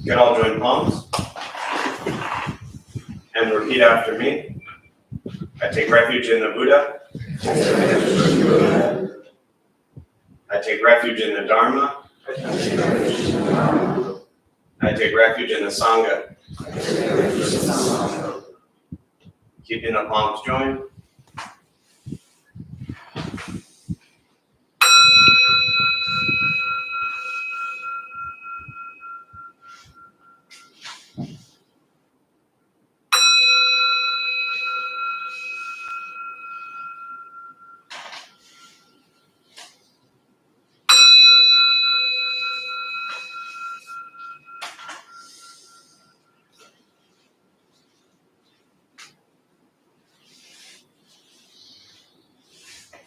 You can all join palms and repeat after me. I take refuge in the Buddha. I take refuge in the Dharma. I take refuge in the Sangha. Keeping the palms joined.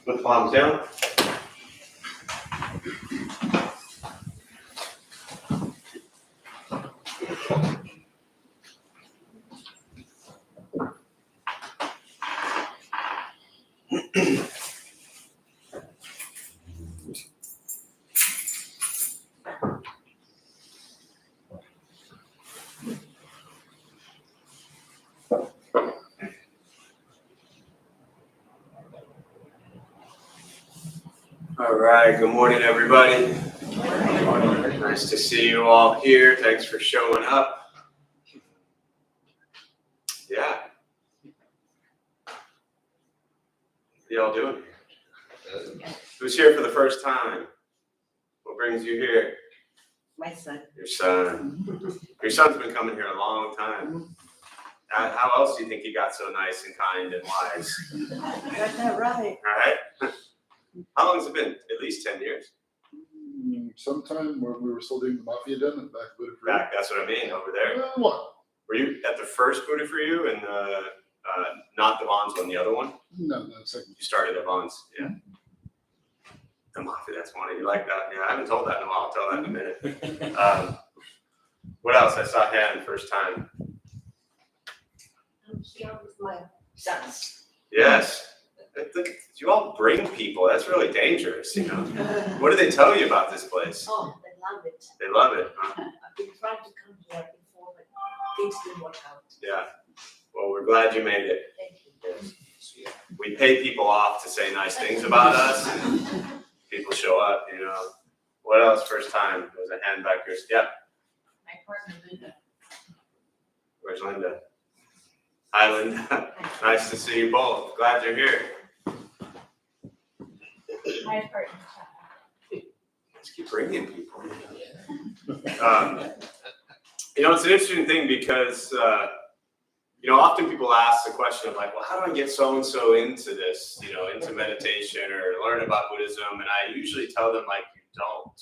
Put the palms down. All right, good morning, everybody. Nice to see you all here. Thanks for showing up. Yeah. What y'all doing? Who's here for the first time? What brings you here? My son. Your son. Your son's been coming here a long time. How else do you think he got so nice and kind and wise? Got that right. All right. How long has it been? At least 10 years. Sometime when we were still doing the Mafia Den and back Buddha for You. Back, that's what I mean, over there. What? Were you at the first Buddha for You and not the Vons one, the other one? No, second. You started at Vons, yeah. The Mafia, that's funny. You like that? Yeah, I haven't told that in a while. I'll tell that in a minute. What else? I saw hand first time. I'm here with my sons. Yes. You all bring people. That's really dangerous, you know. What do they tell you about this place? Oh, they love it. They love it, huh? I've been trying to come here before, but things didn't work out. Yeah. Well, we're glad you made it. Thank you. We pay people off to say nice things about us, and people show up, you know. What else? First time? There was a hand back here. Yeah. My partner, Linda. Where's Linda? Hi, Linda. Nice to see you both. Glad you're here. My partner. Let's keep bringing people. You know, it's an interesting thing because, you know, often people ask the question of like, well, how do I get so-and-so into this, you know, into meditation or learn about Buddhism? And I usually tell them like, you don't.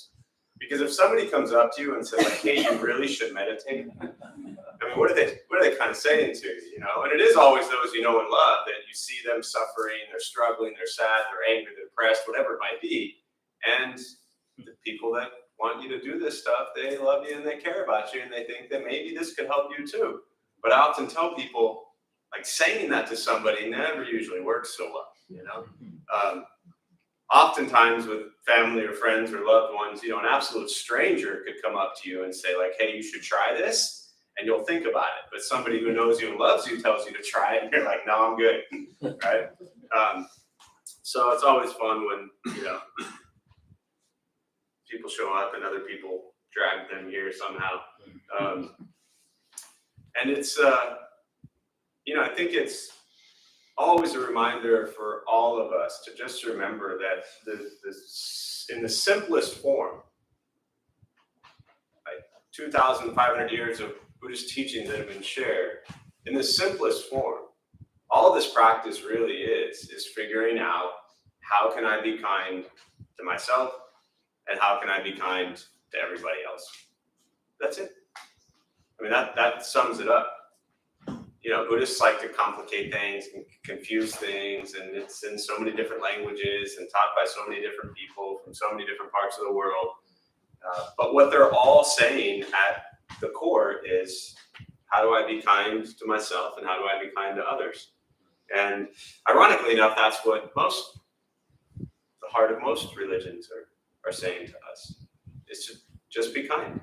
Because if somebody comes up to you and says like, hey, you really should meditate. I mean, what are they kind of saying to you, you know? And it is always those you know and love that you see them suffering, they're struggling, they're sad, they're angry, they're depressed, whatever it might be. And the people that want you to do this stuff, they love you and they care about you and they think that maybe this could help you too. But I often tell people, like saying that to somebody never usually works so well, you know? Oftentimes with family or friends or loved ones, you know, an absolute stranger could come up to you and say like, hey, you should try this, and you'll think about it. But somebody who knows you and loves you tells you to try it, and you're like, no, I'm good, right? So it's always fun when, you know, people show up and other people drag them here somehow. And it's, you know, I think it's always a reminder for all of us to just remember that in the simplest form, like 2,500 years of Buddhist teachings that have been shared, in the simplest form, all this practice really is figuring out how can I be kind to myself and how can I be kind to everybody else. That's it. I mean, that sums it up. You know, Buddhists like to complicate things and confuse things, and it's in so many different languages and taught by so many different people from so many different parts of the world. But what they're all saying at the core is, how do I be kind to myself and how do I be kind to others? And ironically enough, that's what the heart of most religions are saying to us. It's just be kind.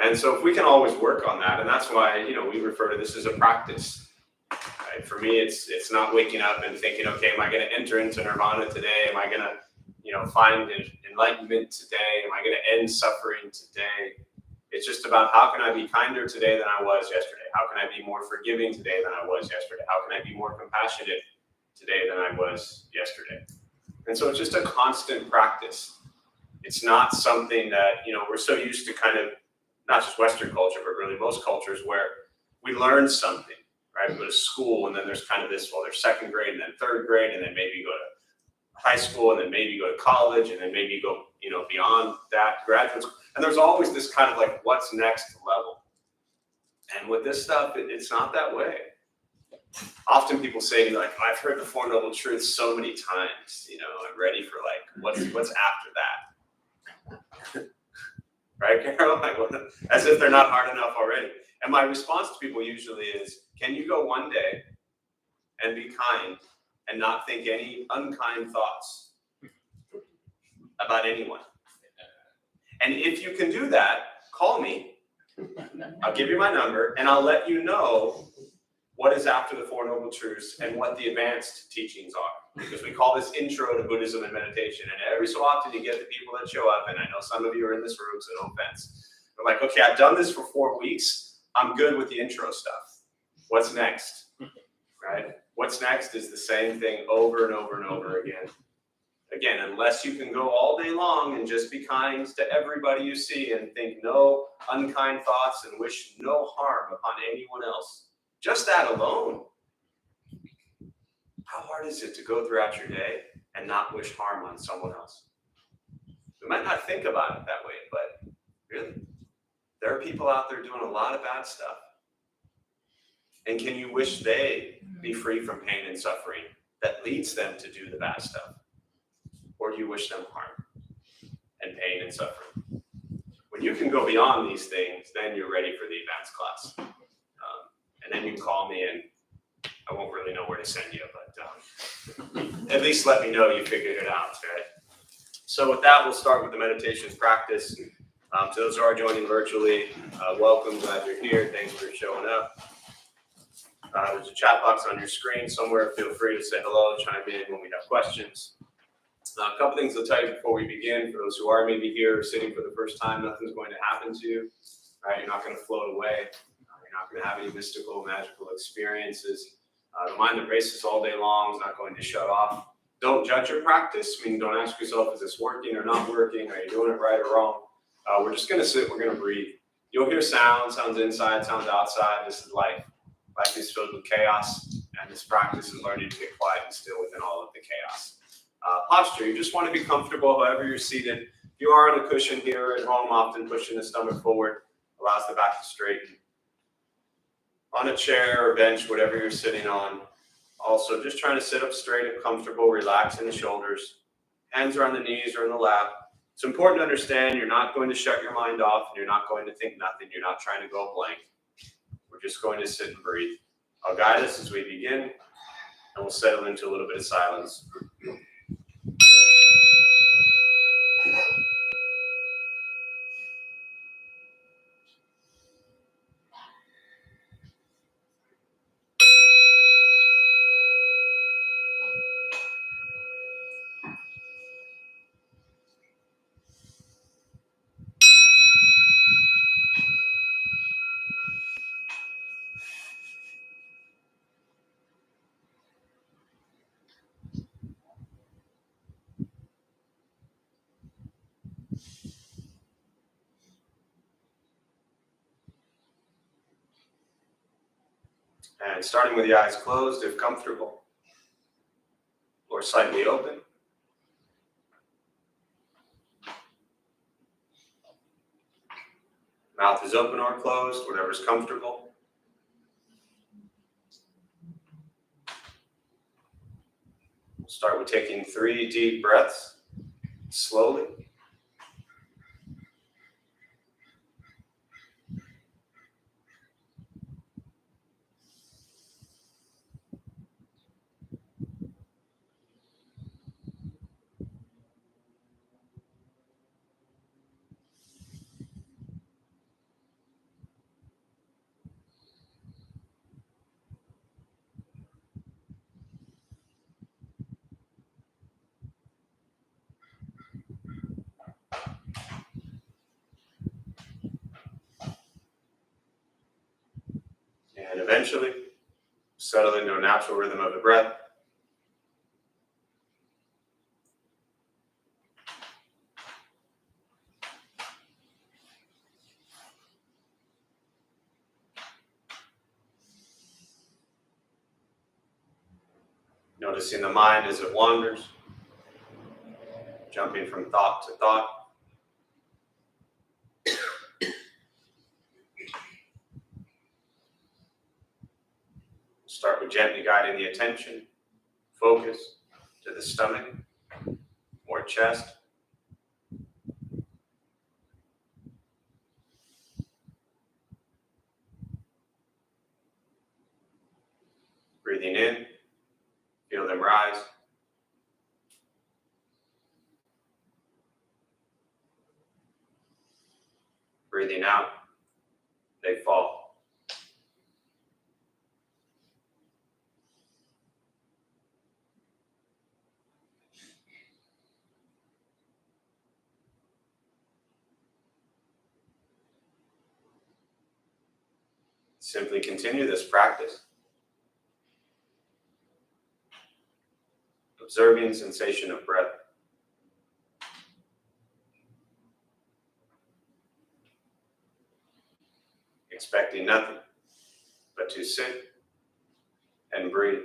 And so if we can always work on that, and that's why, we refer to this as a practice. Right? For me, it's not waking up and thinking, okay, am I going to enter into nirvana today? Am I going to, find enlightenment today? Am I going to end suffering today? It's just about how can I be kinder today than I was yesterday? How can I be more forgiving today than I was yesterday? How can I be more compassionate today than I was yesterday? And so it's just a constant practice. It's not something that, we're so used to kind of, not just Western culture, but really most cultures where we learn something, right? We go to school and then there's kind of this, well, there's second grade and then third grade and then maybe you go to high school and then maybe you go to college and then maybe you go, beyond that, graduate school. And there's always this kind of like, what's next level? And with this stuff, it's not that way. Often people say to me, like, I've heard the Four Noble Truths so many times, I'm ready for like, what's after that? Right, Carol? Like, as if they're not hard enough already. And my response to people usually is, can you go one day and be kind and not think any unkind thoughts about anyone? And if you can do that, call me. I'll give you my number and I'll let you know what is after the Four Noble Truths and what the advanced teachings are. Because we call this intro to Buddhism and meditation. And every so often you get the people that show up, and I know some of you are in this room, so no offense. They're like, okay, I've done this for 4 weeks. I'm good with the intro stuff. What's next? Right? What's next is the same thing over and over and over again. Again, unless you can go all day long and just be kind to everybody you see and think no unkind thoughts and wish no harm upon anyone else. Just that alone. How hard is it to go throughout your day and not wish harm on someone else? We might not think about it that way, but really, there are people out there doing a lot of bad stuff. And can you wish they be free from pain and suffering that leads them to do the bad stuff? Or do you wish them harm and pain and suffering? When you can go beyond these things, then you're ready for the advanced class. And then you call me and I won't really know where to send you, but at least let me know you figured it out, right? So with that, we'll start with the meditation practice. To those who are joining virtually, welcome, glad you're here. Thanks for showing up. There's a chat box on your screen somewhere. Feel free to say hello, chime in when we have questions. A couple things I'll tell you before we begin. For those who are maybe here sitting for the first time, nothing's going to happen to you. Right? You're not going to float away. You're not going to have any mystical, magical experiences. The mind that races all day long is not going to shut off. Don't judge your practice. I mean, don't ask yourself, is this working or not working? Are you doing it right or wrong? We're just going to sit. We're going to breathe. You'll hear sounds inside, sounds outside. This is life. Life is filled with chaos, and this practice is learning to get quiet and still within all of the chaos. Posture, you just want to be comfortable however you're seated. If you are on a cushion here at home, often pushing the stomach forward allows the back to straighten. On a chair or bench, whatever you're sitting on. Also, just trying to sit up straight and comfortable, relaxing the shoulders. Hands are on the knees or in the lap. It's important to understand you're not going to shut your mind off and you're not going to think nothing. You're not trying to go blank. We're just going to sit and breathe. I'll guide us as we begin, and we'll settle into a little bit of silence. And starting with the eyes closed, if comfortable, or slightly open. Mouth is open or closed, whatever's comfortable. We'll start with taking 3 deep breaths, slowly. And eventually, settle into a natural rhythm of the breath. Noticing the mind as it wanders, jumping from thought to thought. Start with gently guiding the attention, focus to the stomach or chest. Breathing in, feel them rise. Breathing out, they fall. Simply continue this practice, observing sensation of breath. Expecting nothing but to sit and breathe.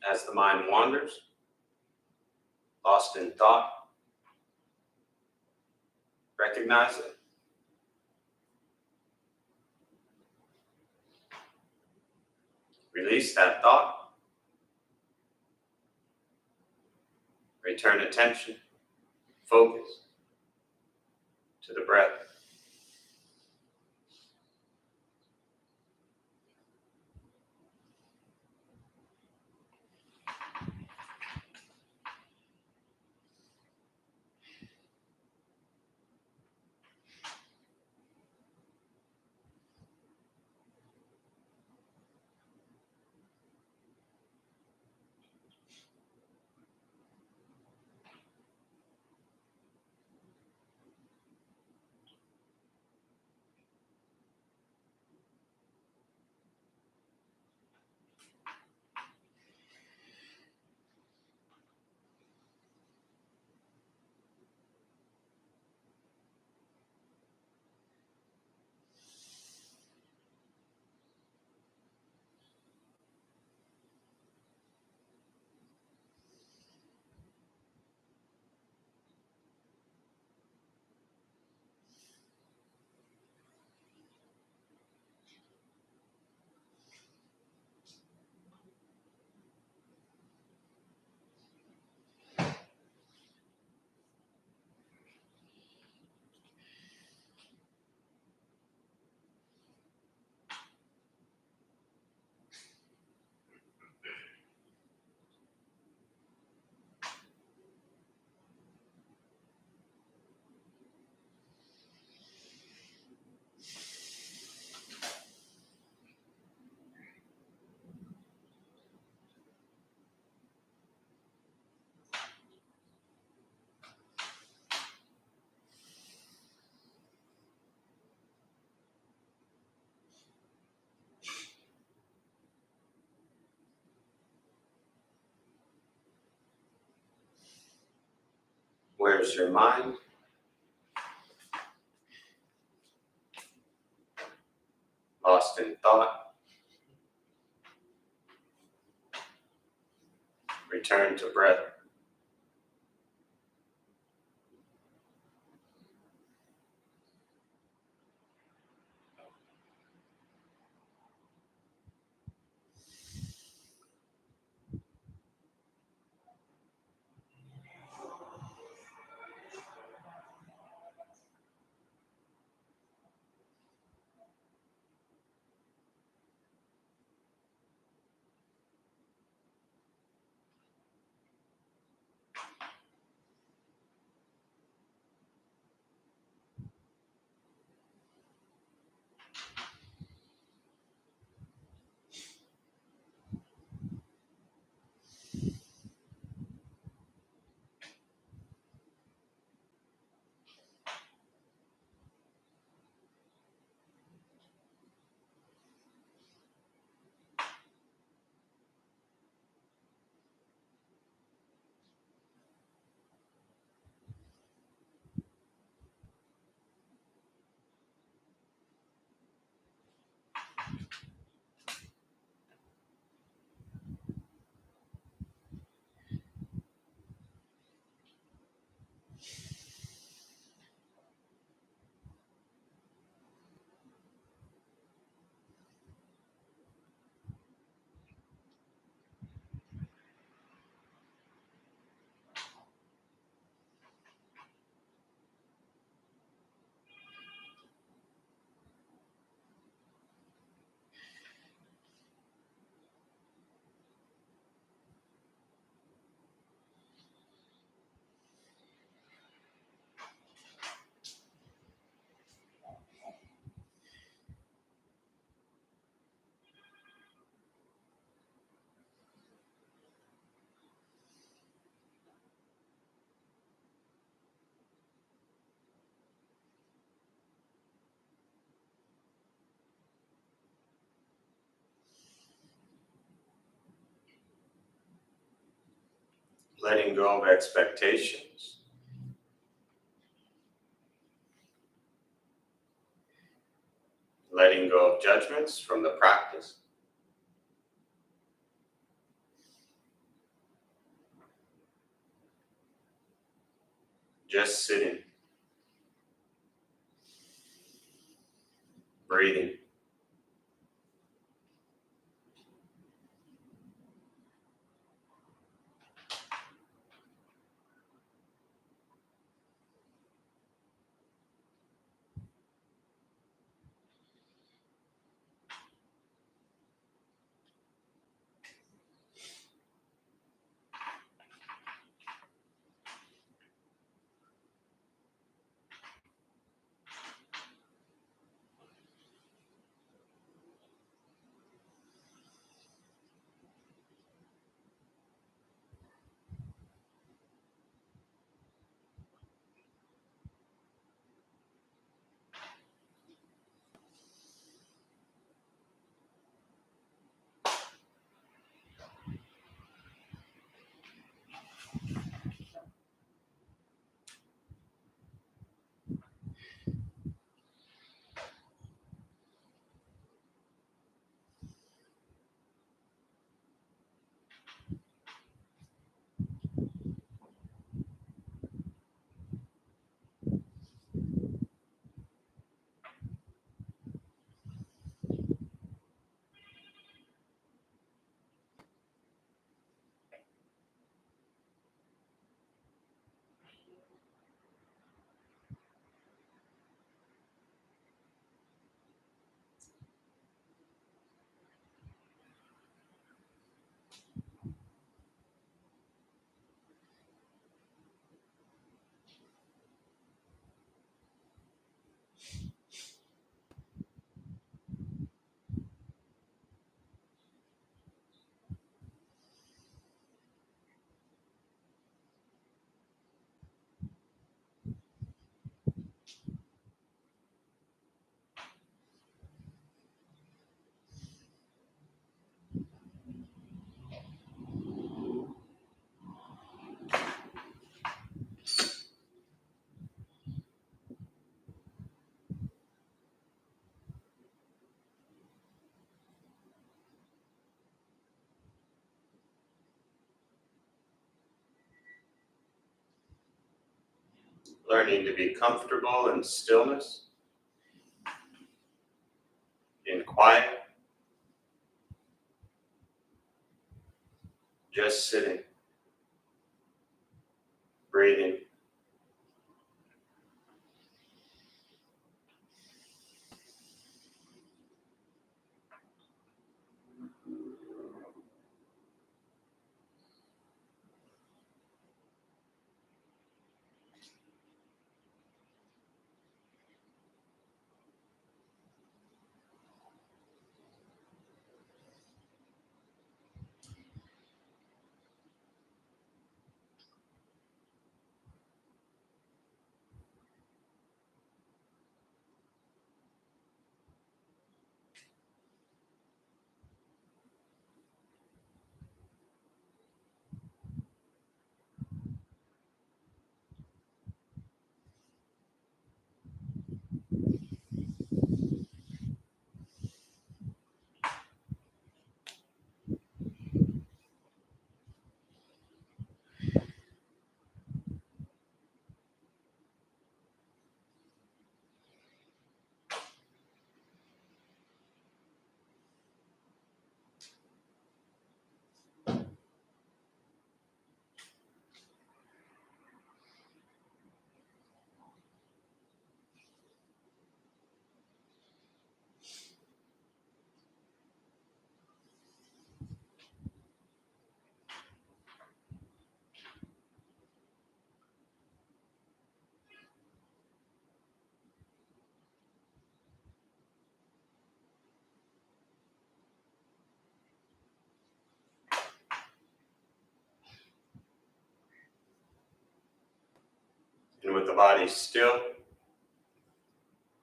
As the mind wanders, lost in thought, recognize it. Release that thought. Return attention, focus to the breath. Where's your mind? Lost in thought? Return to breath. Letting go of expectations. Letting go of judgments from the practice. Just sitting. Breathing. Learning to be comfortable in stillness, in quiet, just sitting, breathing. And with the body still,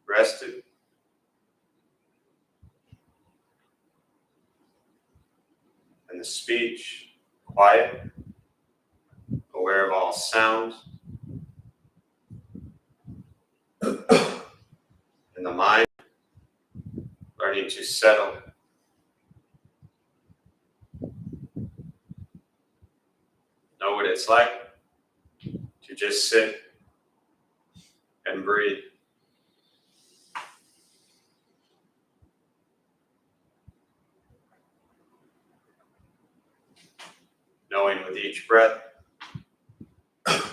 rested, and the speech quiet, aware of all sounds, and the mind learning to settle, know what it's like to just sit and breathe. Knowing with each breath, there's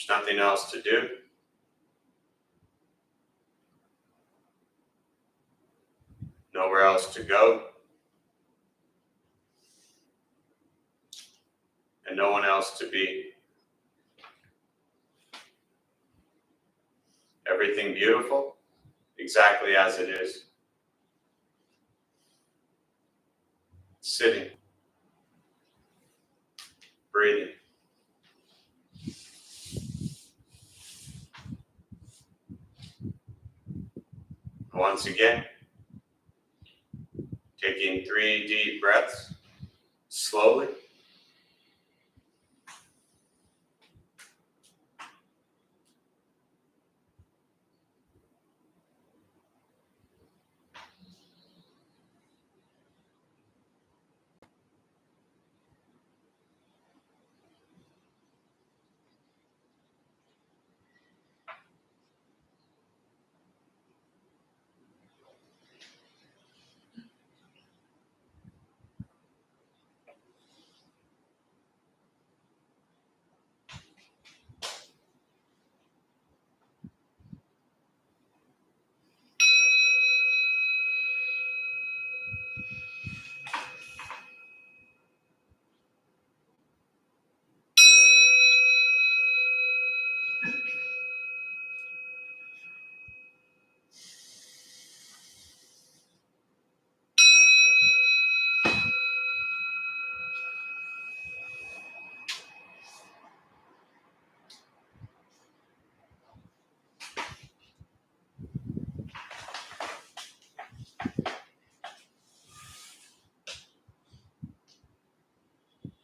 nothing else to do. Nowhere else to go. And no one else to be. Everything beautiful, exactly as it is. Sitting, breathing. Once again, taking 3 deep breaths, slowly.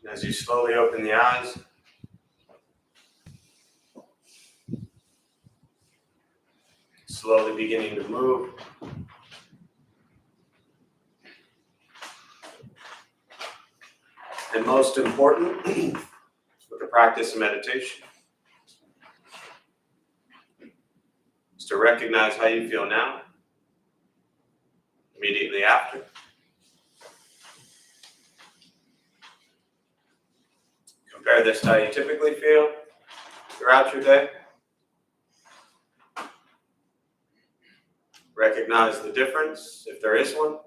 And as you slowly open the eyes, slowly beginning to move. And most important, with the practice of meditation, to recognize how you feel now, immediately after. Compare this to how you typically feel throughout your day. Recognize the difference, if there is one.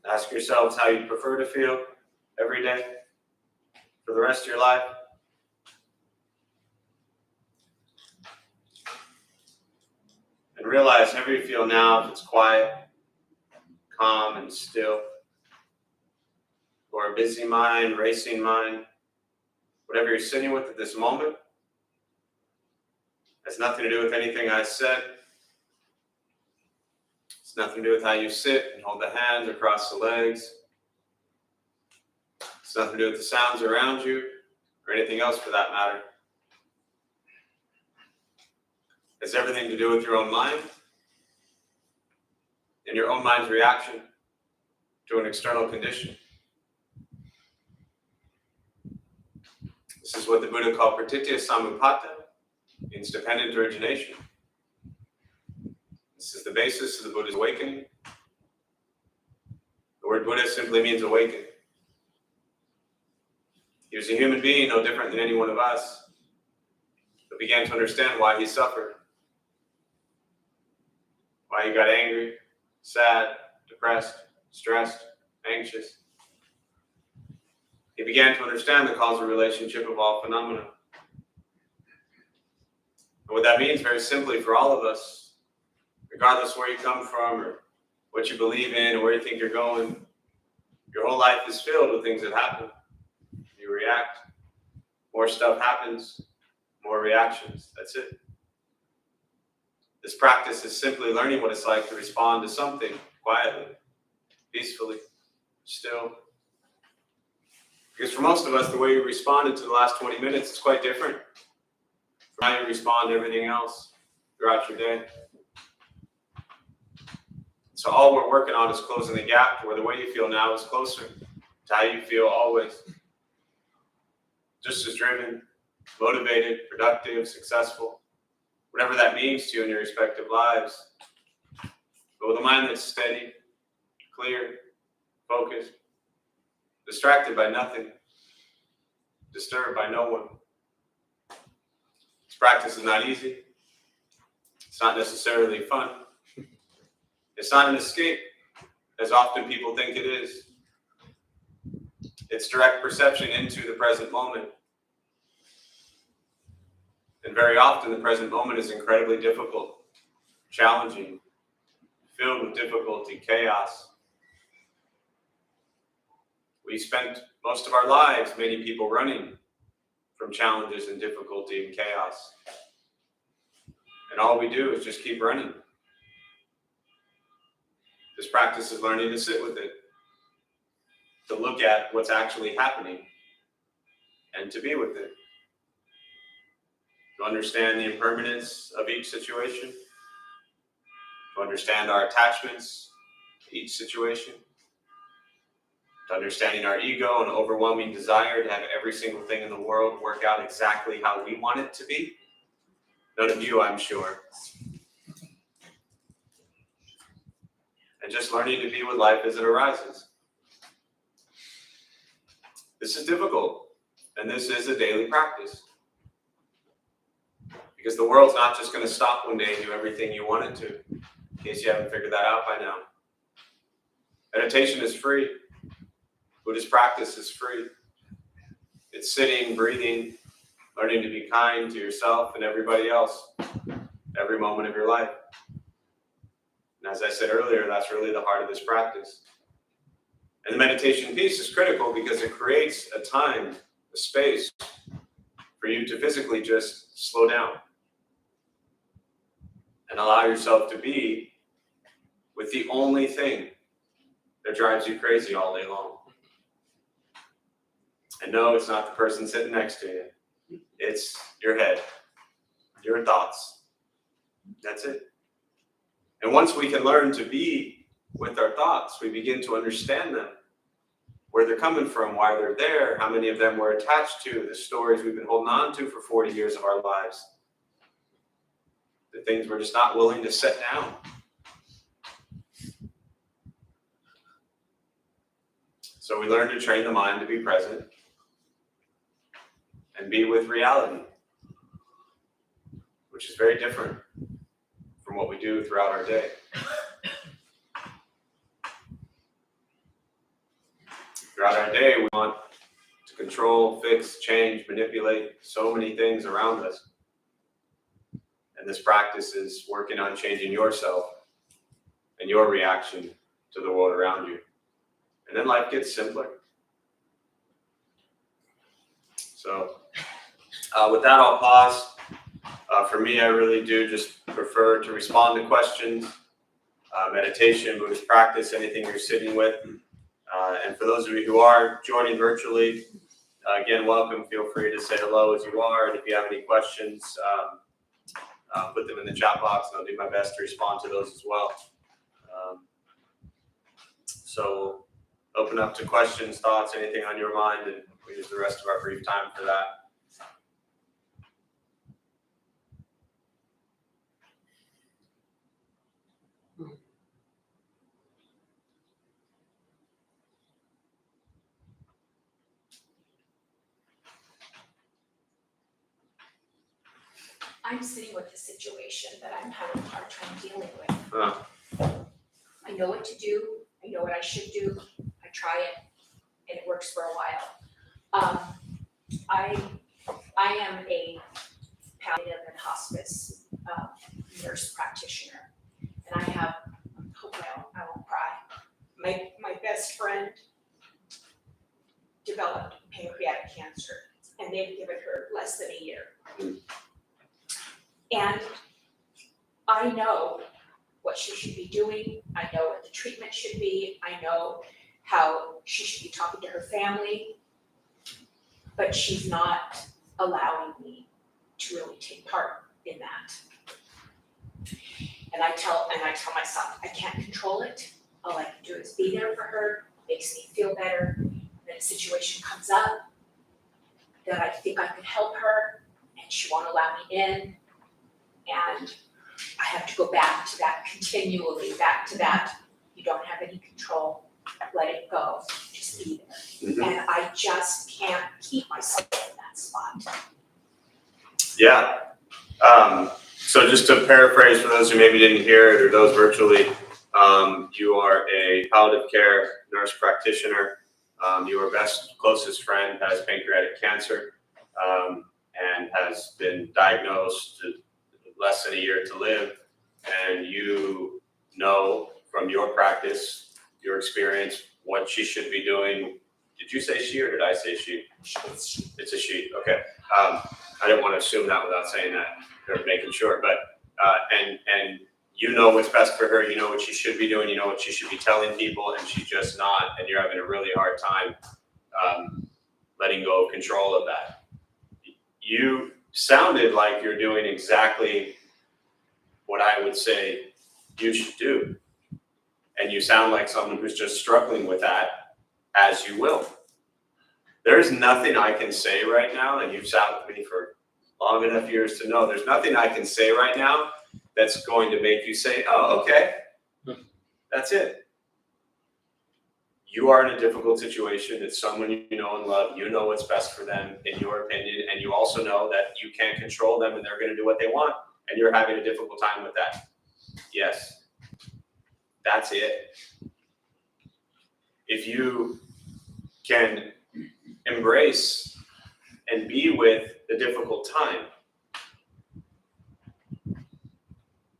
Ask yourselves how you prefer to feel every day for the rest of your life. And realize however you feel now, if it's quiet, calm, and still, or a busy mind, racing mind, whatever you're sitting with at this moment, has nothing to do with anything I said. It's nothing to do with how you sit and hold the hands across the legs. It's nothing to do with the sounds around you or anything else for that matter. It's everything to do with your own mind and your own mind's reaction to an external condition. This is what the Buddha called pratitya samuppada, means dependent origination. This is the basis of the Buddha's awakening. The word Buddha simply means awaken. He was a human being, no different than any one of us, but began to understand why he suffered, why he got angry, sad, depressed, stressed, anxious. He began to understand the causal relationship of all phenomena. And what that means, very simply, for all of us, regardless where you come from or what you believe in or where you think you're going, your whole life is filled with things that happen. You react. More stuff happens, more reactions. That's it. This practice is simply learning what it's like to respond to something quietly, peacefully, still. Because for most of us, the way you responded to the last 20 minutes is quite different from how you respond to everything else throughout your day. So all we're working on is closing the gap to where the way you feel now is closer to how you feel always. Just as driven, motivated, productive, successful, whatever that means to you in your respective lives. But with a mind that's steady, clear, focused, distracted by nothing, disturbed by no one. This practice is not easy. It's not necessarily fun. It's not an escape, as often people think it is. It's direct perception into the present moment. And very often the present moment is incredibly difficult, challenging, filled with difficulty, chaos. We spent most of our lives, many people, running from challenges and difficulty and chaos. And all we do is just keep running. This practice is learning to sit with it, to look at what's actually happening, and to be with it. To understand the impermanence of each situation, to understand our attachments to each situation, to understanding our ego and overwhelming desire to have every single thing in the world work out exactly how we want it to be. None of you, I'm sure. And just learning to be with life as it arises. This is difficult, and this is a daily practice. Because the world's not just going to stop one day and do everything you want it to, in case you haven't figured that out by now. Meditation is free. Buddhist practice is free. It's sitting, breathing, learning to be kind to yourself and everybody else, every moment of your life. And as I said earlier, that's really the heart of this practice. And the meditation piece is critical because it creates a time, a space for you to physically just slow down and allow yourself to be with the only thing that drives you crazy all day long. And no, it's not the person sitting next to you. It's your head, your thoughts. That's it. And once we can learn to be with our thoughts, we begin to understand them. where they're coming from, why they're there, how many of them we're attached to, the stories we've been holding on to for 40 years of our lives, the things we're just not willing to set down. So we learn to train the mind to be present and be with reality, which is very different from what we do throughout our day. Throughout our day, we want to control, fix, change, manipulate so many things around us. And this practice is working on changing yourself and your reaction to the world around you. And then life gets simpler. So with that, I'll pause. For me, I really do just prefer to respond to questions, meditation, Buddhist practice, anything you're sitting with. And for those of you who are joining virtually, again, welcome. Feel free to say hello as you are. And if you have any questions, put them in the chat box, and I'll do my best to respond to those as well. So open up to questions, thoughts, anything on your mind, and we'll use the rest of our brief time for that. I'm sitting with a situation that I'm having a hard time dealing with. I know what to do, I know what I should do, I try it, and it works for a while. I am a palliative and hospice nurse practitioner, and I have, hopefully I won't cry. My best friend developed pancreatic cancer, and they've given her less than a year. And I know what she should be doing, I know what the treatment should be, I know how she should be talking to her family, but she's not allowing me to really take part in that. And I tell myself, I can't control it, all I can do is be there for her, makes me feel better. Then a situation comes up that I think I could help her, and she won't allow me in. And I have to go back to that continually, back to that. You don't have any control, let it go, just be there. Mm-hmm. And I just can't keep myself in that spot. Yeah. So just to paraphrase for those who maybe didn't hear it or those virtually, you are a palliative care nurse practitioner. Your closest friend has pancreatic cancer and has been diagnosed less than a year to live, and you know from your practice, your experience, what she should be doing. Did you say she or did I say she? It's a she, okay. I didn't want to assume that without saying that, or making sure, but, and you know what's best for her, you know what she should be doing, you know what she should be telling people, and she's just not, and you're having a really hard time letting go of control of that. You sounded like you're doing exactly what I would say you should do. And you sound like someone who's just struggling with that, as you will. There's nothing I can say right now, and you've sat with me for long enough years to know, there's nothing I can say right now that's going to make you say, oh, okay, that's it. You are in a difficult situation. It's someone you know and love. You know what's best for them, in your opinion, and you also know that you can't control them and they're going to do what they want, and you're having a difficult time with that. Yes, that's it. If you can embrace and be with the difficult time,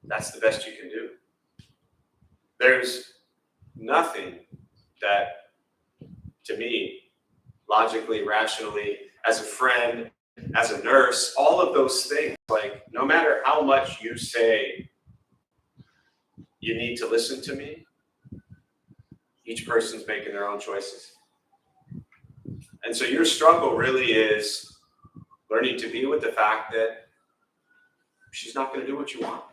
that's the best you can do. There's nothing that, to me, logically, rationally, as a friend, as a nurse, all of those things, like no matter how much you say you need to listen to me, each person's making their own choices. And so your struggle really is learning to be with the fact that she's not going to do what you want.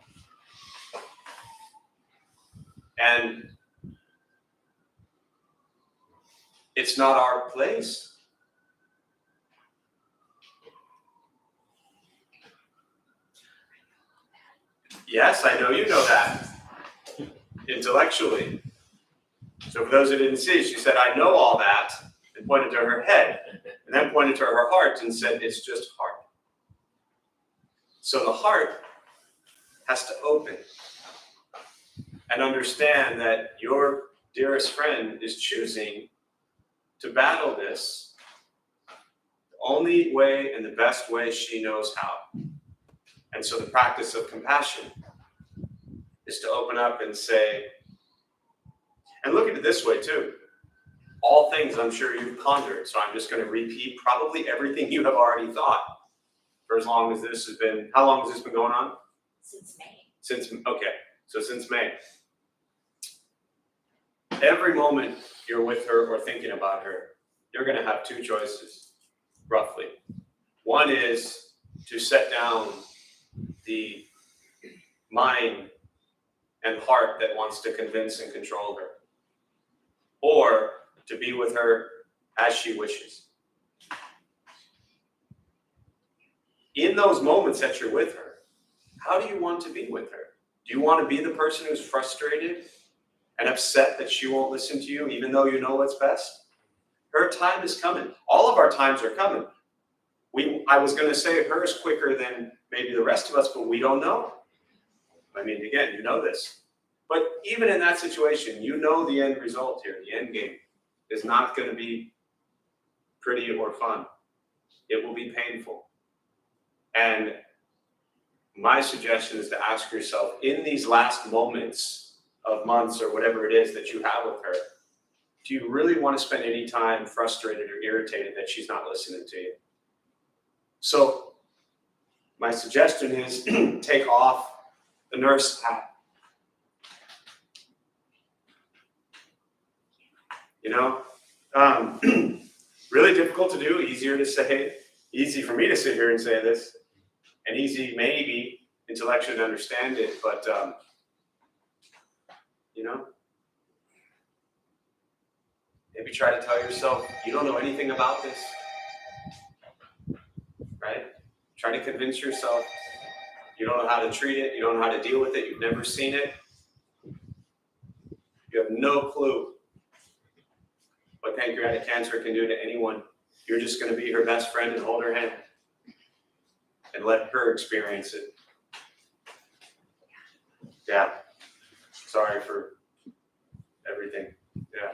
And It's not our place. Yes, I know you know that. Intellectually. So for those who didn't see, she said, I know all that, and pointed to her head, and then pointed to her heart and said, it's just heart. So the heart has to open and understand that your dearest friend is choosing to battle this the only way and the best way she knows how. And so the practice of compassion is to open up and say, and look at it this way too. All things I'm sure you've pondered, so I'm just going to repeat probably everything you have already thought for as long as this has been, how long has this been going on? Since May. Since May. Every moment you're with her or thinking about her, you're going to have two choices, roughly. One is to set down the mind and heart that wants to convince and control her, or to be with her as she wishes. In those moments that you're with her, how do you want to be with her? Do you want to be the person who's frustrated and upset that she won't listen to you, even though you know what's best? Her time is coming. All of our times are coming. I was going to say hers quicker than maybe the rest of us, but we don't know. I mean, again, you know this. But even in that situation, you know the end result here, the end game is not going to be pretty or fun. It will be painful. And my suggestion is to ask yourself, in these last moments of months or whatever it is that you have with her, do you really want to spend any time frustrated or irritated that she's not listening to you? So my suggestion is take off the nurse hat. You know, really difficult to do, easier to say, easy for me to sit here and say this, and easy maybe intellectually to understand it, but you know, maybe try to tell yourself you don't know anything about this, right? Try to convince yourself you don't know how to treat it, you don't know how to deal with it, you've never seen it, you have no clue what pancreatic cancer can do to anyone. You're just going to be her best friend and hold her hand and let her experience it. Yeah. Sorry for everything. Yeah.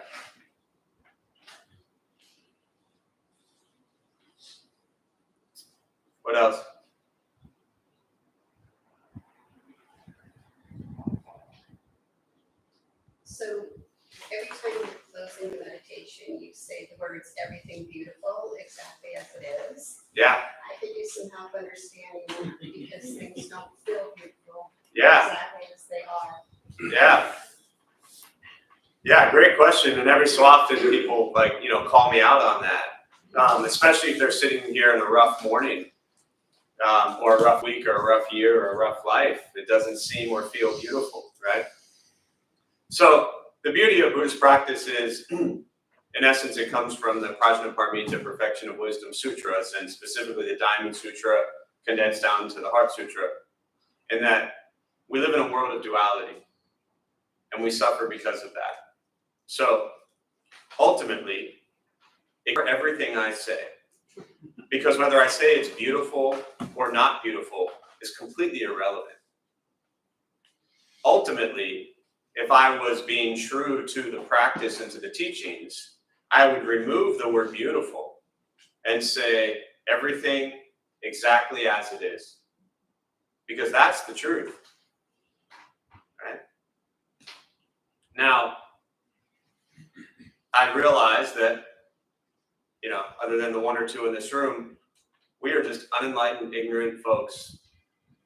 What else? So every time you're closing the meditation, you say the words "everything beautiful" exactly as it is. Yeah. I could use some help understanding that because things don't feel beautiful exactly as they are. Yeah. Yeah, great question. And every so often people call me out on that, especially if they're sitting here in a rough morning, or a rough week or a rough year or a rough life. It doesn't seem or feel beautiful, right? So the beauty of Buddhist practice is, in essence, it comes from the Prajnaparamita Perfection of Wisdom Sutras, and specifically the Diamond Sutra condensed down to the Heart Sutra, in that we live in a world of duality, and we suffer because of that. So ultimately, ignore everything I say, because whether I say it's beautiful or not beautiful is completely irrelevant. Ultimately, if I was being true to the practice and to the teachings, I would remove the word beautiful and say everything exactly as it is, because that's the truth, right? Now, I realize that, other than the one or two in this room, we are just unenlightened, ignorant folks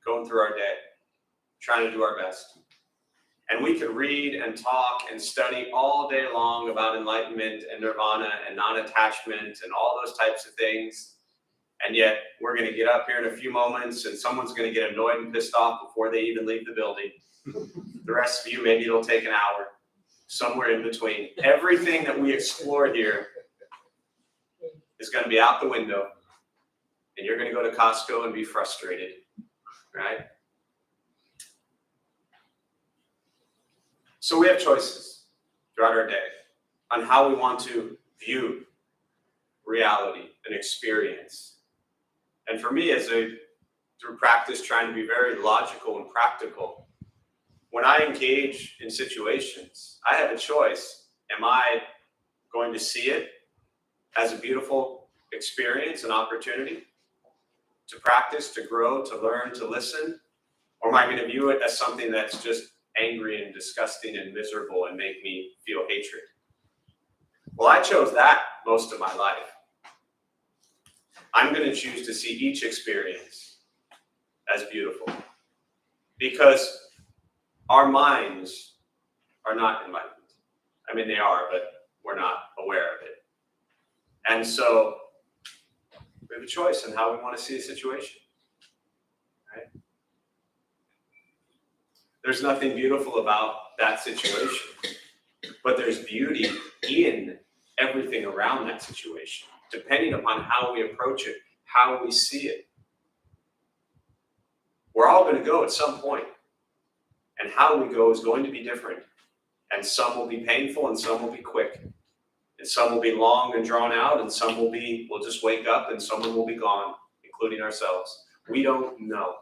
going through our day, trying to do our best. And we could read and talk and study all day long about enlightenment and nirvana and non-attachment and all those types of things. And yet we're going to get up here in a few moments and someone's going to get annoyed and pissed off before they even leave the building. The rest of you, maybe it'll take an hour, somewhere in between. Everything that we explore here is going to be out the window, and you're going to go to Costco and be frustrated, right? So we have choices throughout our day on how we want to view reality and experience. And for me, through practice, trying to be very logical and practical, when I engage in situations, I have a choice. Am I going to see it as a beautiful experience, an opportunity to practice, to grow, to learn, to listen? Or am I going to view it as something that's just angry and disgusting and miserable and make me feel hatred? Well, I chose that most of my life. I'm going to choose to see each experience as beautiful, because our minds are not enlightened. I mean, they are, but we're not aware of it. And so we have a choice on how we want to see a situation, right? There's nothing beautiful about that situation, but there's beauty in everything around that situation, depending upon how we approach it, how we see it. We're all going to go at some point, and how we go is going to be different. And some will be painful, and some will be quick. And some will be long and drawn out, and some we'll just wake up and someone will be gone, including ourselves. We don't know.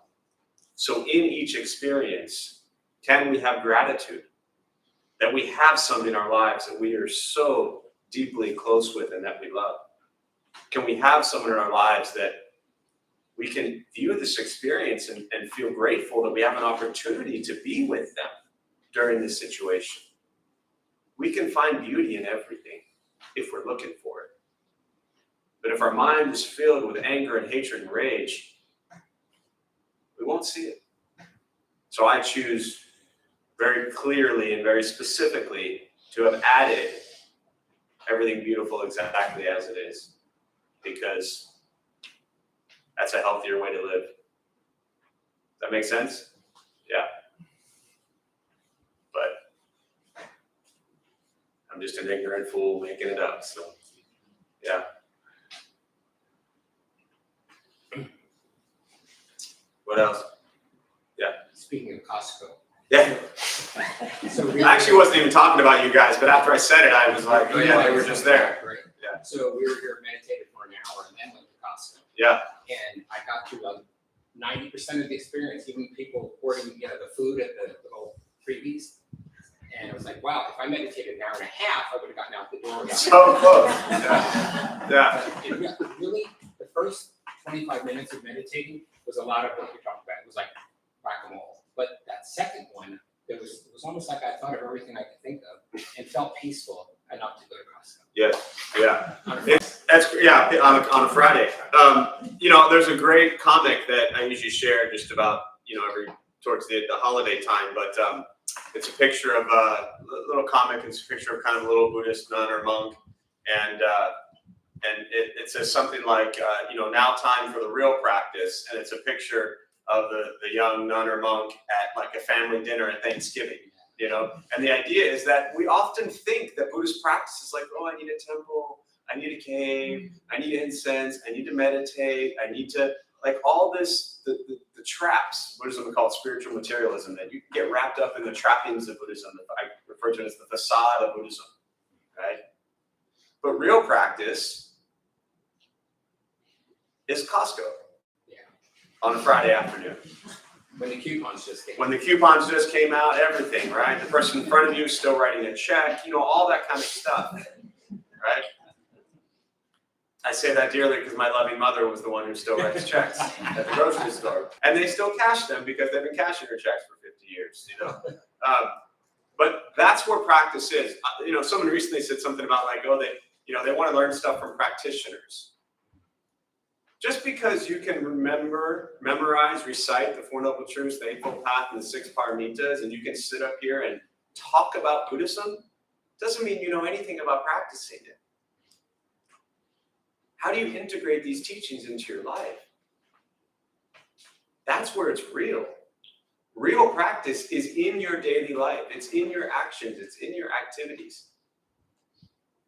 So in each experience, can we have gratitude that we have someone in our lives that we are so deeply close with and that we love? Can we have someone in our lives that we can view this experience and feel grateful that we have an opportunity to be with them during this situation? We can find beauty in everything if we're looking for it. But if our mind is filled with anger and hatred and rage, we won't see it. So I choose very clearly and very specifically to have added everything beautiful exactly as it is, because that's a healthier way to live. Does that make sense? Yeah. But I'm just an ignorant fool making it up, so yeah. What else? Yeah. Speaking of Costco. Yeah. So I actually wasn't even talking about you guys, but after I said it, I was like, oh yeah, they were just there. Right. Yeah. So we were here, meditated for an hour, and then went to Costco. Yeah. And I got through like 90% of the experience, even people hoarding, the food at the little freebies. And I was like, wow, if I meditated an hour and a half, I would have gotten out the door. So close. Yeah. Yeah. And really, the first 25 minutes of meditating was a lot of what we talked about. It was like whack-a-mole. But that second one, it was almost like I thought of everything I could think of and felt peaceful enough to go to Costco. Yeah. On a Friday. There's a great comic that I usually share just about, towards the holiday time, but it's a picture of a little comic. It's a picture of kind of a little Buddhist nun or monk, and it says something like, now time for the real practice, and it's a picture of the young nun or monk at like a family dinner at Thanksgiving. And the idea is that we often think that Buddhist practice is like, oh, I need a temple, I need a cave, I need incense, I need to meditate, I need to, like all this, the traps, Buddhism we call it spiritual materialism, that you can get wrapped up in the trappings of Buddhism. I refer to it as the facade of Buddhism, right? But real practice is Costco on a Friday afternoon. When the coupons just came. When the coupons just came out, everything, right? The person in front of you is still writing a check, all that kind of stuff, right? I say that dearly because my loving mother was the one who still writes checks at the grocery store. And they still cash them because they've been cashing her checks for 50 years, But that's where practice is. Someone recently said something about like, they want to learn stuff from practitioners. Just because you can memorize, recite the Four Noble Truths, the Eightfold Path, and the Six Paramitas, and you can sit up here and talk about Buddhism, doesn't mean you know anything about practicing it. How do you integrate these teachings into your life? That's where it's real. Real practice is in your daily life. It's in your actions. It's in your activities.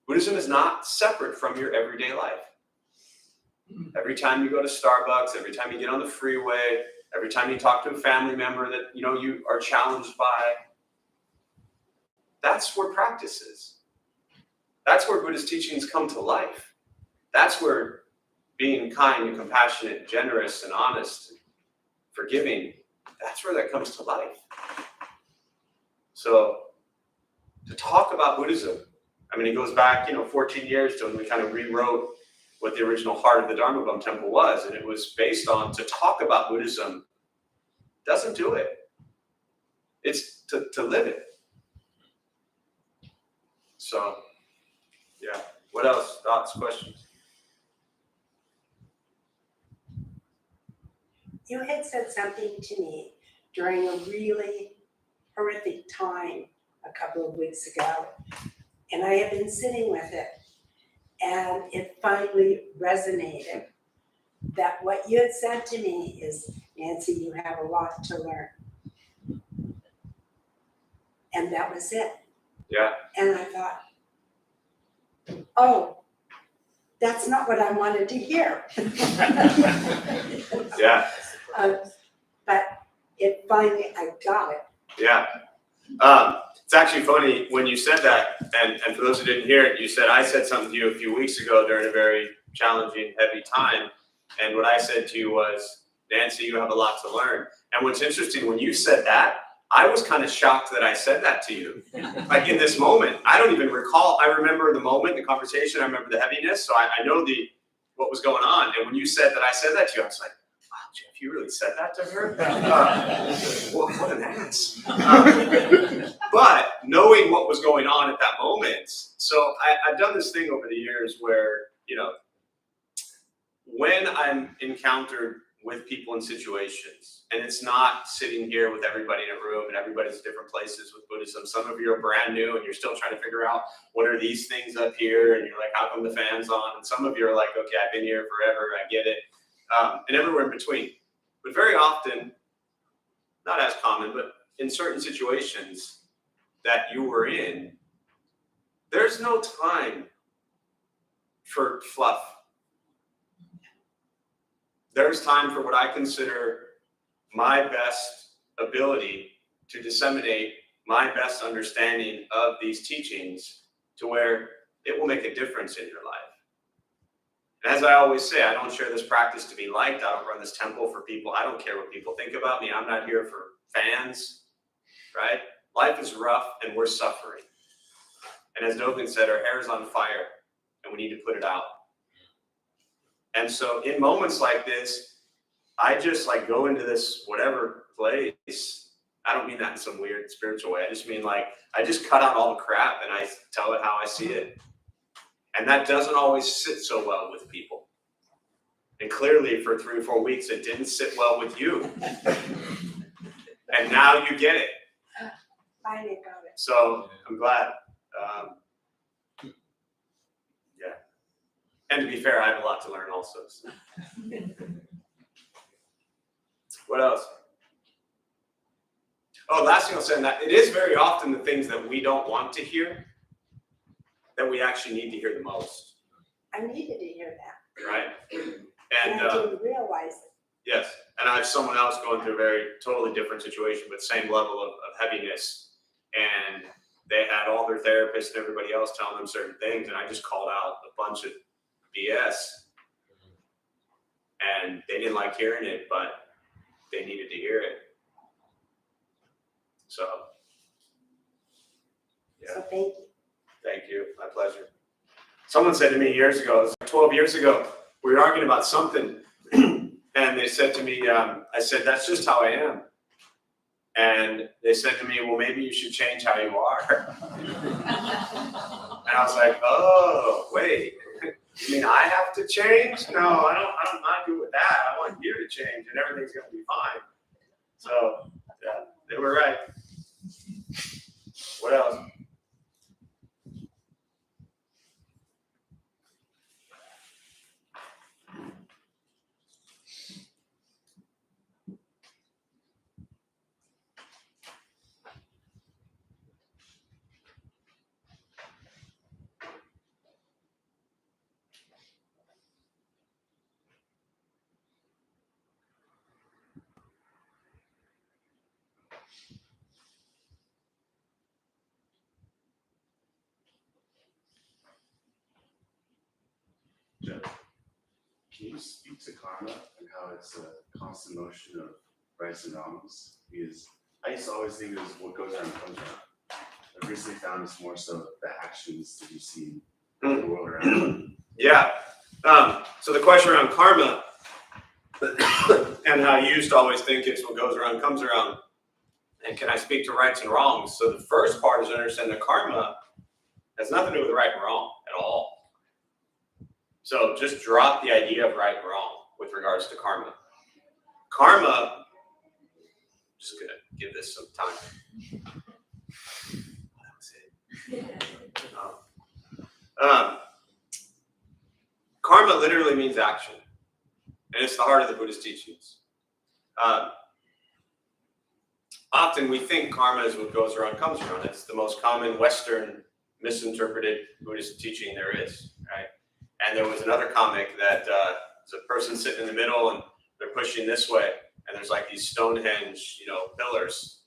Buddhism is not separate from your everyday life. Every time you go to Starbucks, every time you get on the freeway, every time you talk to a family member that you are challenged by, that's where practice is. That's where Buddhist teachings come to life. That's where being kind and compassionate and generous and honest and forgiving, that's where that comes to life. So to talk about Buddhism, I mean, it goes back, 14 years to when we kind of rewrote what the original heart of the Dharma Bum Temple was. And it was based on, to talk about Buddhism doesn't do it. It's to live it. So, yeah. What else? Thoughts, questions? You had said something to me during a really horrific time a couple of weeks ago, and I have been sitting with it, and it finally resonated that what you had said to me is, Nancy, you have a lot to learn. And that was it. Yeah. And I thought, oh, that's not what I wanted to hear. Yeah. But it finally, I got it. Yeah. It's actually funny when you said that, and for those who didn't hear it, you said, I said something to you a few weeks ago during a very challenging, heavy time. And what I said to you was, Nancy, you have a lot to learn. And what's interesting, when you said that, I was kind of shocked that I said that to you. Like in this moment, I don't even recall. I remember the moment, the conversation. I remember the heaviness. So I know what was going on. And when you said that I said that to you, I was like, wow, Jeff, you really said that to her? Well, what an ass. But knowing what was going on at that moment. So I've done this thing over the years where, when I'm encountered with people in situations, and it's not sitting here with everybody in a room and everybody's different places with Buddhism. Some of you are brand new and you're still trying to figure out what are these things up here, and you're like, how come the fan's on? And some of you are like, okay, I've been here forever, I get it. And everywhere in between. But very often, not as common, but in certain situations that you were in, there's no time for fluff. There's time for what I consider my best ability to disseminate my best understanding of these teachings to where it will make a difference in your life. And as I always say, I don't share this practice to be liked. I don't run this temple for people. I don't care what people think about me. I'm not here for fans, right? Life is rough and we're suffering. And as Dogen said, our hair is on fire and we need to put it out. And so in moments like this, I just go into this whatever place. I don't mean that in some weird spiritual way. I just mean I just cut out all the crap and I tell it how I see it. And that doesn't always sit so well with people. And clearly for 3 or 4 weeks, it didn't sit well with you. And now you get it. Finally got it. So I'm glad. And to be fair, I have a lot to learn also. So. What else? Oh, last thing I'll say on that, it is very often the things that we don't want to hear that we actually need to hear the most. I needed to hear that. Right? And I didn't realize it. Yes. And I have someone else going through a very totally different situation, but same level of heaviness. And they had all their therapists and everybody else telling them certain things. And I just called out a bunch of BS, and they didn't like hearing it, but they needed to hear it. So, yeah. So thank you. Thank you. My pleasure. Someone said to me years ago, it was 12 years ago, we were arguing about something, and they said to me, I said, that's just how I am. And they said to me, well, maybe you should change how you are. And I was like, oh, wait. You mean I have to change? No, I'm not good with that. I want you to change and everything's going to be fine. So, yeah, they were right. What else? Can you speak to karma and how it's a constant motion of rights and wrongs? Because I used to always think it was what goes around comes around. I've recently found it's more so the actions that you see in the world around you. Yeah. So the question around karma and how you used to always think it's what goes around comes around. And can I speak to rights and wrongs? So the first part is to understand that karma has nothing to do with right and wrong at all. So just drop the idea of right and wrong with regards to karma. Karma, just gonna give this some time. That was it. Karma literally means action, and it's the heart of the Buddhist teachings. Often we think karma is what goes around comes around. It's the most common Western misinterpreted Buddhist teaching there is, right? And there was another comic that it's a person sitting in the middle and they're pushing this way, and there's like these Stonehenge, pillars,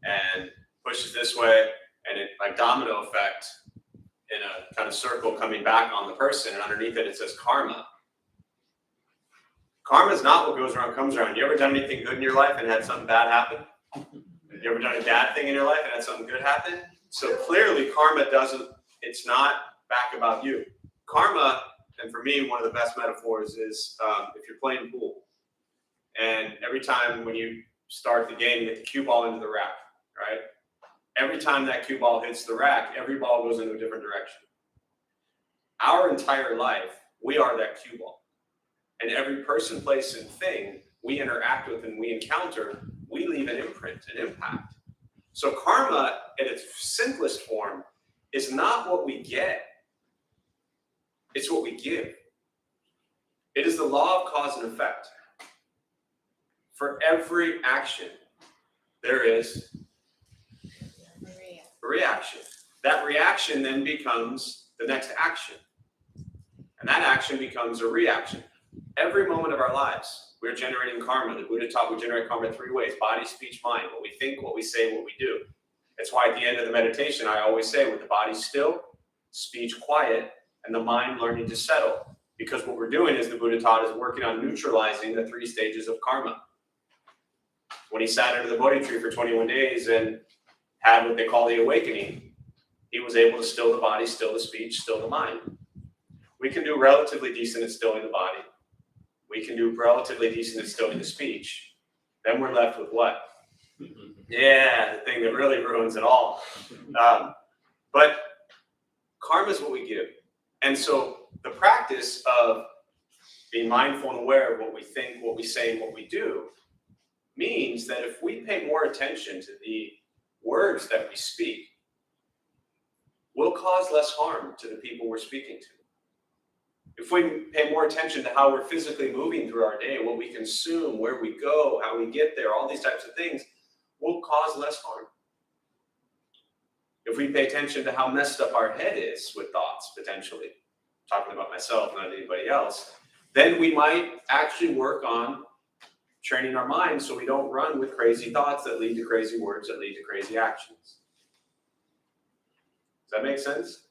and pushes this way, and it like domino effect in a kind of circle coming back on the person, and underneath it says karma. Karma is not what goes around comes around. You ever done anything good in your life and had something bad happen? You ever done a bad thing in your life and had something good happen? So clearly karma it's not back about you. Karma, and for me, one of the best metaphors is if you're playing pool, and every time when you start the game, you get the cue ball into the rack, right? Every time that cue ball hits the rack, every ball goes into a different direction. Our entire life, we are that cue ball. And every person, place, and thing we interact with and we encounter, we leave an imprint, an impact. So karma, in its simplest form, is not what we get. It's what we give. It is the law of cause and effect. For every action, there is a reaction. That reaction then becomes the next action. And that action becomes a reaction. Every moment of our lives, we're generating karma. The Buddha taught we generate karma 3 ways: body, speech, mind. What we think, what we say, what we do. That's why at the end of the meditation, I always say, with the body still, speech quiet, and the mind learning to settle. Because what we're doing, as the Buddha taught, is working on neutralizing the 3 stages of karma. When he sat under the Bodhi tree for 21 days and had what they call the awakening, he was able to still the body, still the speech, still the mind. We can do relatively decent at stilling the body. We can do relatively decent at stilling the speech. Then we're left with what? Yeah, the thing that really ruins it all. But karma is what we give. And so the practice of being mindful and aware of what we think, what we say, and what we do means that if we pay more attention to the words that we speak, we'll cause less harm to the people we're speaking to. If we pay more attention to how we're physically moving through our day, what we consume, where we go, how we get there, all these types of things, will cause less harm. If we pay attention to how messed up our head is with thoughts, potentially, talking about myself, not anybody else, then we might actually work on training our minds so we don't run with crazy thoughts that lead to crazy words, that lead to crazy actions. Does that make sense?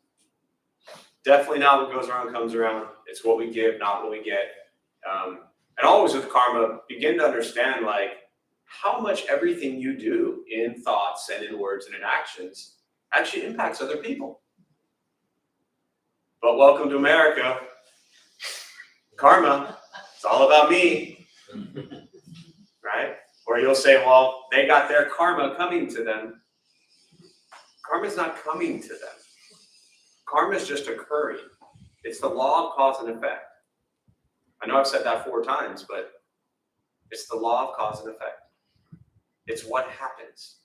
Definitely not what goes around comes around. It's what we give, not what we get. And always with karma, begin to understand how much everything you do in thoughts and in words and in actions actually impacts other people. But welcome to America. Karma, it's all about me. Right? Or you'll say, well, they got their karma coming to them. Karma's not coming to them. Karma is just occurring. It's the law of cause and effect. I know I've said that 4 times, but it's the law of cause and effect. It's what happens.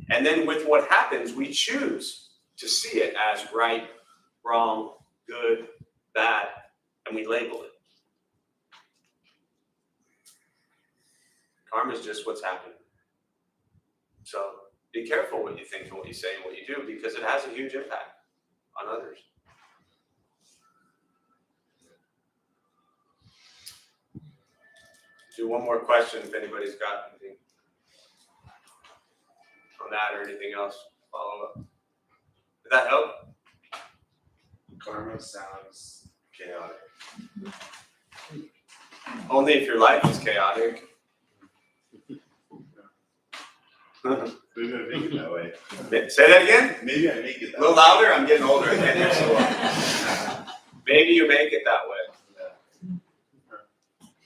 And then with what happens, we choose to see it as right, wrong, good, bad, and we label it. Karma is just what's happening. So be careful what you think and what you say and what you do, because it has a huge impact on others. Do one more question if anybody's got anything on that or anything else. Follow up. Did that help? Karma sounds chaotic. Only if your life is chaotic. Maybe I make it that way. Say that again? Maybe I make it A that little way. louder, I'm getting older, I can't hear so well. Maybe you make it that way.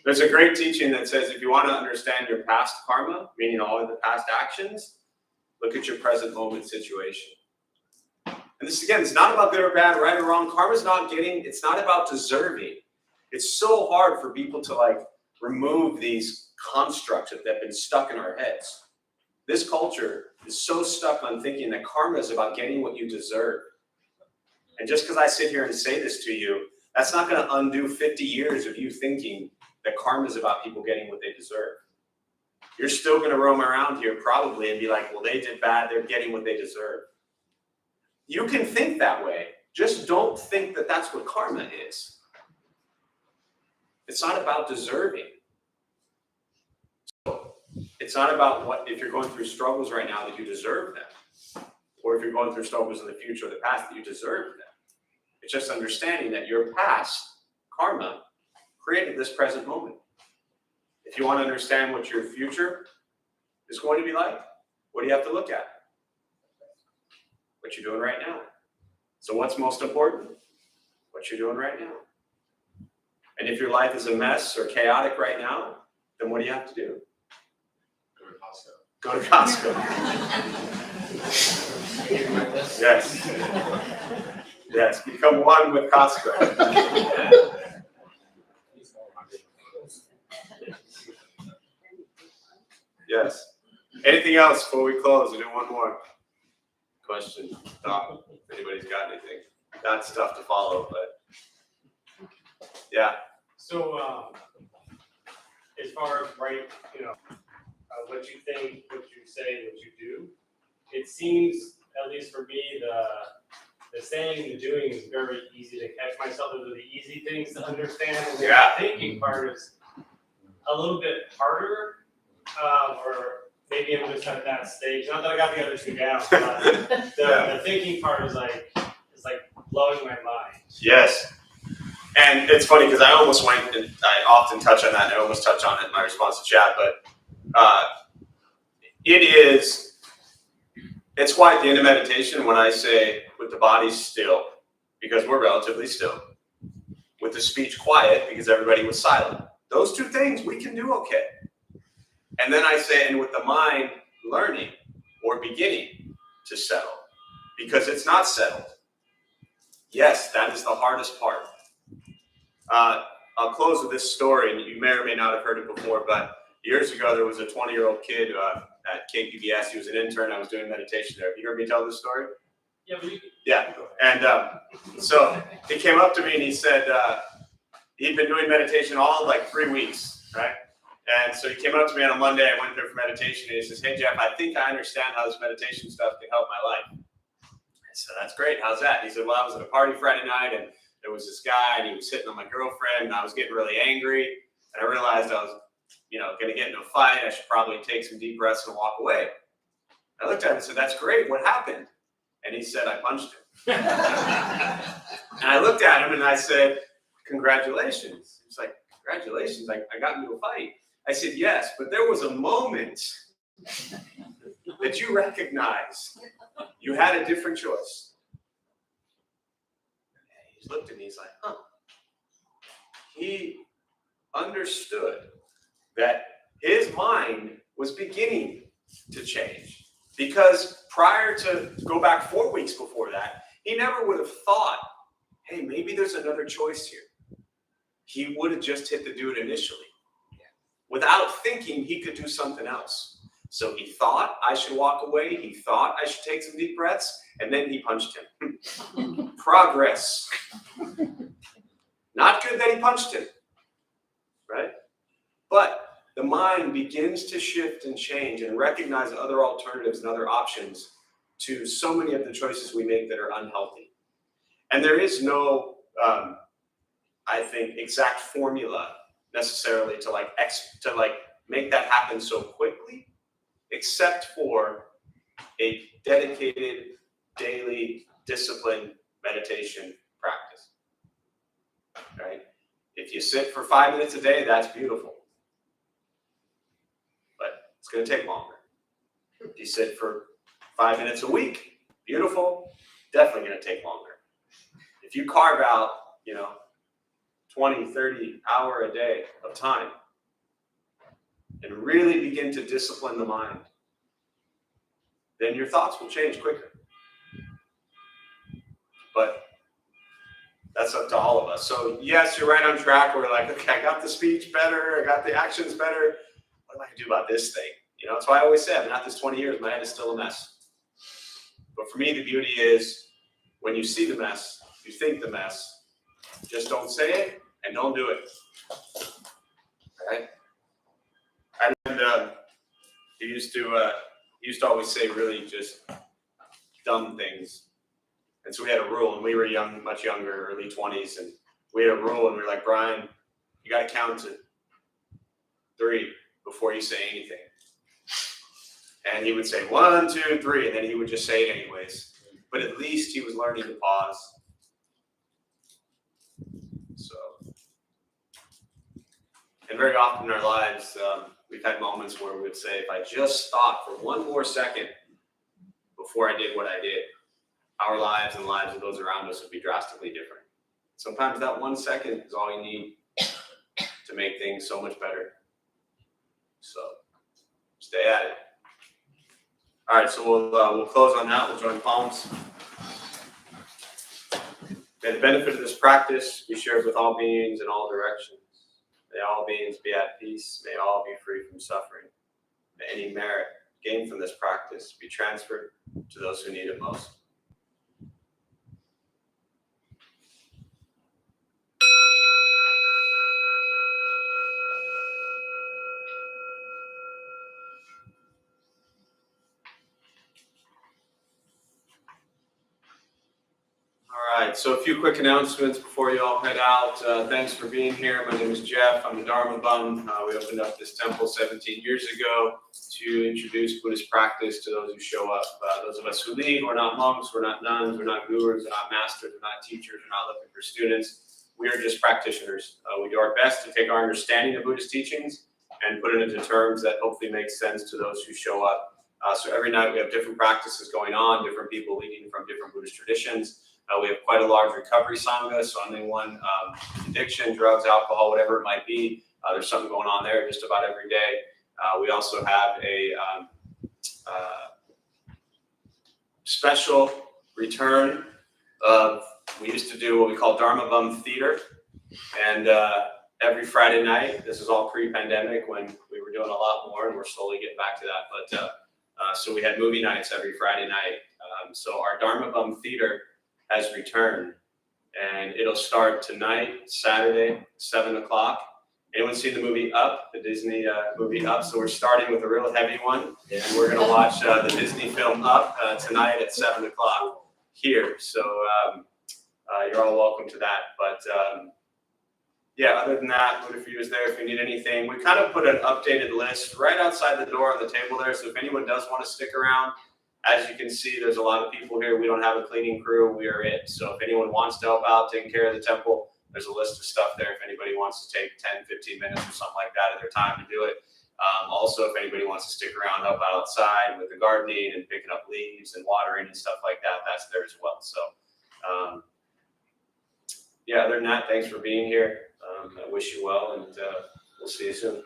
There's a great teaching that says if you want to understand your past karma, meaning all of the past actions, look at your present moment situation. And this again, it's not about good or bad, right or wrong. Karma's not it's not about deserving. It's so hard for people to like remove these constructs that have been stuck in our heads. This culture is so stuck on thinking that karma is about getting what you deserve. And just because I sit here and say this to you, that's not going to undo 50 years of you thinking that karma is about people getting what they deserve. You're still going to roam around here probably and be like, well, they did bad, they're getting what they deserve. You can think that way. Just don't think that that's what karma is. It's not about deserving. So it's not about what, if you're going through struggles right now, that you deserve them. Or if you're going through struggles in the future or the past, that you deserve them. It's just understanding that your past karma created this present moment. If you want to understand what your future is going to be like, what do you have to look at? What you're doing right now. So what's most important? What you're doing right now. And if your life is a mess or chaotic right now, then what do you have to do? Go to Costco. Go to Costco. Yes. Yes, become one with Costco. Yes. Anything else before we close? We'll do one more question, thought. If anybody's got anything. Got stuff to follow, but yeah. So, as far as what you think, what you say, what you do, it seems, at least for me, the saying, the doing is very easy to catch myself. Those are the easy things to understand. And the thinking part is a little bit harder, or maybe I'm just at that stage. Not that I got the other two down, but the thinking part is like blowing my mind. Yes. And it's funny because I almost went, and I often touch on that, and I almost touch on it in my response to chat, but it's why at the end of meditation, when I say with the body still, because we're relatively still, with the speech quiet, because everybody was silent. Those two things we can do okay. And then I say, and with the mind learning or beginning to settle, because it's not settled. Yes, that is the hardest part. I'll close with this story, and you may or may not have heard it before, but years ago, there was a 20-year-old kid at KPBS. He was an intern. I was doing meditation there. Have you heard me tell this story? Yeah, but you can. Yeah. And so he came up to me and he said he'd been doing meditation all like 3 weeks, right? And so he came up to me on a Monday. I went there for meditation, and he says, "Hey, Jeff, I think I understand how this meditation stuff can help my life." I said, "That's great. How's that?" And he said, "Well, I was at a party Friday night, and there was this guy, and he was hitting on my girlfriend, and I was getting really angry, and I realized I was, going to get into a fight. I should probably take some deep breaths and walk away." I looked at him and said, "That's great. What happened?" And he said, "I punched him." And I looked at him and I said, "Congratulations." He's like, "Congratulations, I got into a fight." I said, "Yes, but there was a moment that you recognized you had a different choice." And he looked at me, he's like, huh. He understood that his mind was beginning to change. Because prior to, go back 4 weeks before that, he never would have thought, hey, maybe there's another choice here. He would have just hit the dude initially. Without thinking, he could do something else. So he thought I should walk away. He thought I should take some deep breaths. And then he punched him. Progress. Not good that he punched him. Right? But the mind begins to shift and change and recognize other alternatives and other options to so many of the choices we make that are unhealthy. And there is no, I think, exact formula necessarily to make that happen so quickly, except for a dedicated daily disciplined meditation practice. Right? If you sit for 5 minutes a day, that's beautiful. But it's going to take longer. If you sit for 5 minutes a week, beautiful, definitely going to take longer. If you carve out, 20, 30 hour a day of time and really begin to discipline the mind, then your thoughts will change quicker. But that's up to all of us. So yes, you're right on track. We're like, okay, I got the speech better, I got the actions better. What am I gonna do about this thing? That's why I always say I've been at this 20 years, my head is still a mess. But for me, the beauty is when you see the mess, you think the mess, just don't say it and don't do it. Right? And he used to always say really just dumb things. And so we had a rule, and we were young, much younger, early 20s, and we had a rule, and we were like, Brian, you got to count to 3 before you say anything. And he would say 1, 2, 3, and then he would just say it anyways. But at least he was learning to pause. So, and very often in our lives, we've had moments where we would say, if I just thought for 1 more second before I did what I did, our lives and the lives of those around us would be drastically different. Sometimes that 1 second is all you need to make things so much better. So stay at it. All right, so we'll close on that. We'll join palms. May the benefit of this practice be shared with all beings in all directions. May all beings be at peace. May all be free from suffering. May any merit gained from this practice be transferred to those who need it most. All right, so a few quick announcements before you all head out. Thanks for being here. My name is Jeff. I'm a Dharma Bum. We opened up this temple 17 years ago to introduce Buddhist practice to those who show up. Those of us who lead, we're not monks, we're not nuns, we're not gurus, we're not masters, we're not teachers, we're not looking for students. We are just practitioners. We do our best to take our understanding of Buddhist teachings and put it into terms that hopefully make sense to those who show up. So every night we have different practices going on, different people leading from different Buddhist traditions. We have quite a large recovery sangha, so anyone addiction, drugs, alcohol, whatever it might be, there's something going on there just about every day. We also have a special return of, we used to do what we call Dharma Bum Theater, and every Friday night, this is all pre-pandemic when we were doing a lot more, and we're slowly getting back to that, but so we had movie nights every Friday night. So our Dharma Bum Theater has returned, and it'll start tonight, Saturday, 7 o'clock. Anyone seen the movie Up, the Disney movie Up? So we're starting with a real heavy one, and we're gonna watch the Disney film Up tonight at 7 o'clock here. So you're all welcome to that. But yeah, other than that, Buddha for you is there if you need anything. We kind of put an updated list right outside the door on the table there, so if anyone does want to stick around, as you can see, there's a lot of people here. We don't have a cleaning crew. We are it. So if anyone wants to help out taking care of the temple, there's a list of stuff there if anybody wants to take 10, 15 minutes or something like that of their time to do it. Also, if anybody wants to stick around, help out outside with the gardening and picking up leaves and watering and stuff like that, that's there as well. So yeah, other than that, thanks for being here. I wish you well, and we'll see you soon.